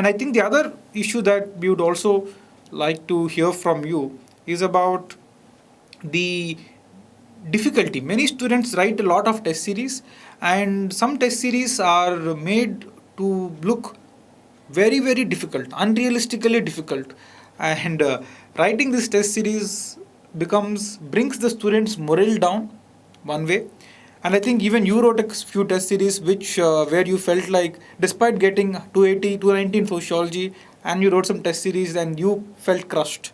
And I think the other issue that we would also like to hear from you is about the difficulty. Many students write a lot of test series, and some test series are made to look very, very difficult, unrealistically difficult. And writing this test series brings the students' morale down one way. And I think even you wrote a few test series which where you felt like, despite getting 280, 290 in sociology, and you wrote some test series and you felt crushed.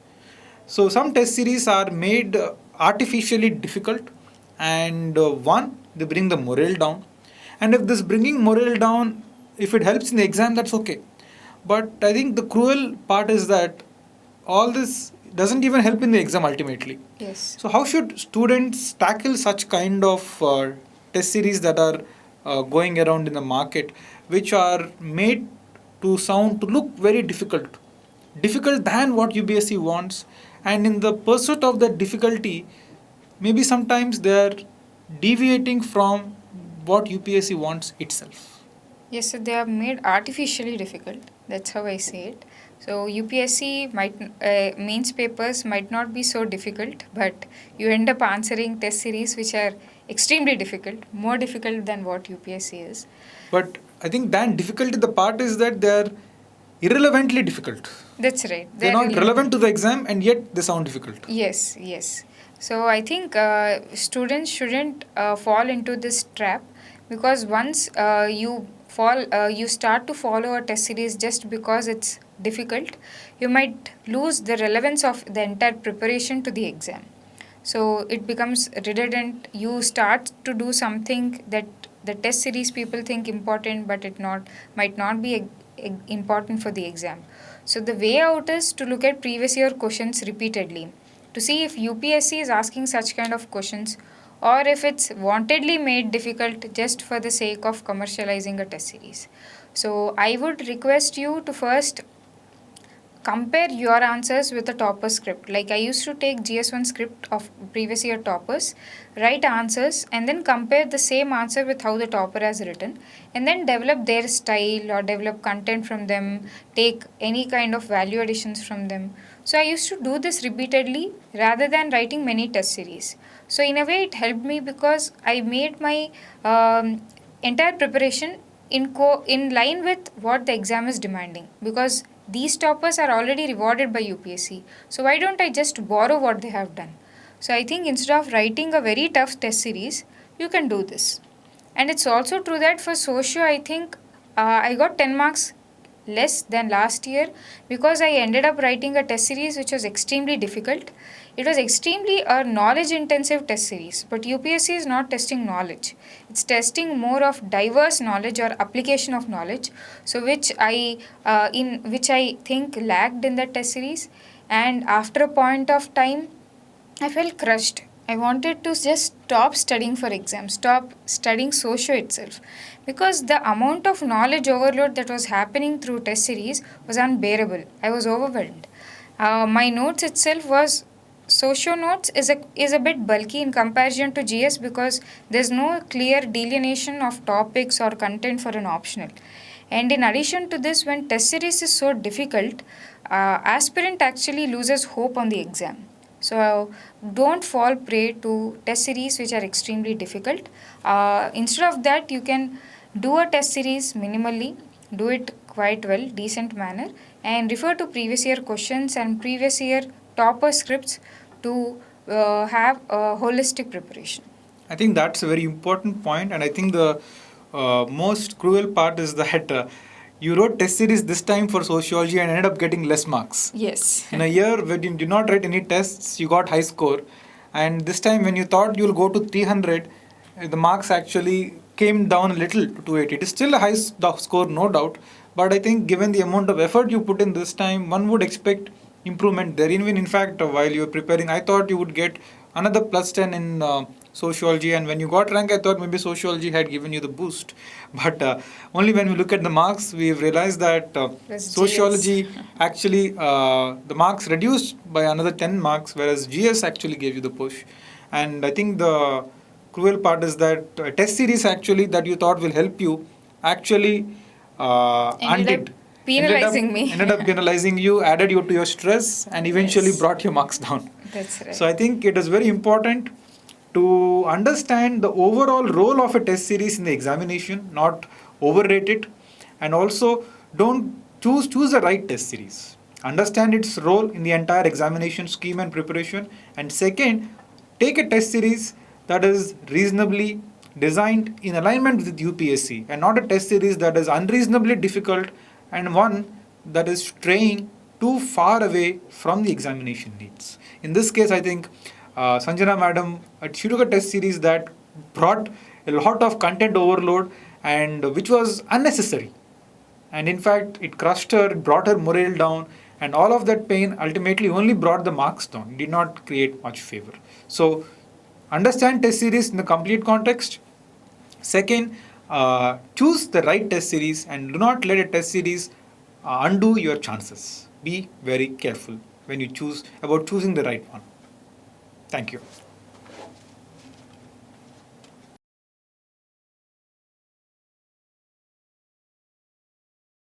So some test series are made artificially difficult, and one, they bring the morale down. And if this bringing morale down, if it helps in the exam, that's okay. But I think the cruel part is that all this doesn't even help in the exam ultimately. Yes. So how should students tackle such kind of test series that are going around in the market, which are made to look very difficult than what UPSC wants, and in the pursuit of that difficulty, maybe sometimes they are deviating from what UPSC wants itself. Yes, so they are made artificially difficult. That's how I say it. So UPSC mains papers might not be so difficult, but you end up answering test series which are extremely difficult, more difficult than what UPSC is. But I think then difficulty, the part is that they are irrelevantly difficult. That's right. They're not relevant to the exam, and yet they sound difficult. Yes, yes. So I think students shouldn't fall into this trap, because once you start to follow a test series just because it's difficult, you might lose the relevance of the entire preparation to the exam. So it becomes redundant. You start to do something that the test series people think important, but it might not be important for the exam. So the way out is to look at previous year questions repeatedly to see if UPSC is asking such kind of questions, or if it's wantedly made difficult just for the sake of commercializing a test series. So I would request you to first compare your answers with a topper script. Like I used to take GS1 script of previous year toppers, write answers, and then compare the same answer with how the topper has written, and then develop their style or develop content from them, take any kind of value additions from them. So I used to do this repeatedly rather than writing many test series. So in a way, it helped me because I made my entire preparation in line with what the exam is demanding, because these toppers are already rewarded by UPSC. So why don't I just borrow what they have done? So I think instead of writing a very tough test series, you can do this. And it's also true that for socio, I think I got 10 marks less than last year because I ended up writing a test series which was extremely difficult. It was extremely a knowledge intensive test series, but UPSC is not testing knowledge. It's testing more of diverse knowledge or application of knowledge, so which I think lacked in that test series. And after a point of time, I felt crushed. I wanted to just stop studying for exams, stop studying socio itself, because the amount of knowledge overload that was happening through test series was unbearable. I was overwhelmed. My notes itself was socio notes is a bit bulky in comparison to GS because there's no clear delineation of topics or content for an optional. And in addition to this, when test series is so difficult, aspirant actually loses hope on the exam. So don't fall prey to test series which are extremely difficult. Instead of that, you can do a test series minimally, do it quite well, decent manner, and refer to previous year questions and previous year topper scripts to have a holistic preparation. I think that's a very important point, and I think the most cruel part is that you wrote test series this time for sociology and ended up getting less marks. Yes. In a year when you did not write any tests, you got high score, and this time when you thought you'll go to 300, the marks actually came down a little to 280. It is still a high score, no doubt, but I think given the amount of effort you put in this time, one would expect improvement there. Even in fact, while you were preparing, I thought you would get another plus 10 in sociology, and when you got rank, I thought maybe sociology had given you the boost. But only when we look at the marks, we've realized that sociology actually, the marks reduced by another 10 marks, whereas GS actually gave you the push. And I think the cruel part is that a test series actually that you thought will help you actually undid. penalizing me. ended up penalizing you, added you to your stress, and eventually Yes, brought your marks down. that's right. So I think it is very important to understand the overall role of a test series in the examination, not overrate it, and also don't choose the right test series. Understand its role in the entire examination scheme and preparation, and second, take a test series that is reasonably designed in alignment with UPSC, and not a test series that is unreasonably difficult and one that is straying too far away from the examination needs. In this case, I think Sanjana madam, she took a test series that brought a lot of content overload and which was unnecessary. And in fact, it crushed her, it brought her morale down, and all of that pain ultimately only brought the marks down. It did not create much favor. So, understand test series in the complete context. Second, choose the right test series and do not let a test series undo your chances. Be very careful when you choose about choosing the right one. Thank you.